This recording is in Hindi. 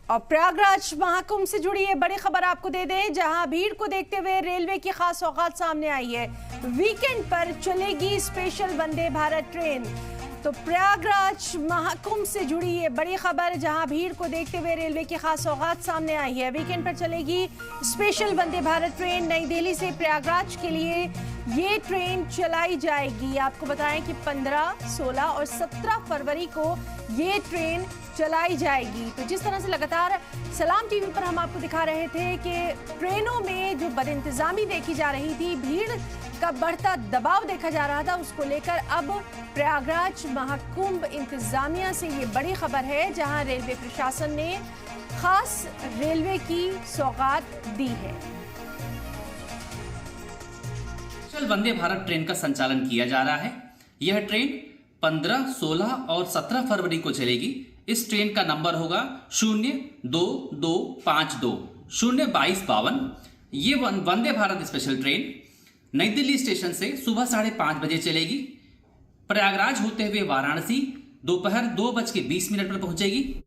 और प्रयागराज महाकुंभ से जुड़ी ये बड़ी खबर आपको दे दें, जहां भीड़ को देखते हुए रेलवे की खास सौगात सामने आई है। वीकेंड पर चलेगी स्पेशल वंदे भारत ट्रेन। तो प्रयागराज महाकुंभ से जुड़ी ये बड़ी खबर, जहां भीड़ को देखते हुए रेलवे की खास सौगात सामने आई है। वीकेंड पर चलेगी स्पेशल वंदे भारत ट्रेन। नई दिल्ली से प्रयागराज के लिए ये ट्रेन चलाई जाएगी। आपको बताएं कि 15, 16 और 17 फरवरी को ये ट्रेन चलाई जाएगी। तो जिस तरह से लगातार सलाम टीवी पर हम आपको दिखा रहे थे कि ट्रेनों में जो बदइंतजामी देखी जा रही थी, भीड़ का बढ़ता दबाव देखा जा रहा था, उसको लेकर अब प्रयागराज महाकुंभ इंतजामिया से ये बड़ी खबर है, जहां रेलवे प्रशासन ने खास रेलवे की सौगात दी है। स्पेशल वंदे भारत ट्रेन का संचालन किया जा रहा है। यह ट्रेन 15, 16 और 17 फरवरी को चलेगी। इस ट्रेन का नंबर होगा 02252 02252। ये वंदे भारत स्पेशल ट्रेन नई दिल्ली स्टेशन से सुबह 5:30 बजे चलेगी। प्रयागराज होते हुए वाराणसी दोपहर 2:20 पर पहुंचेगी।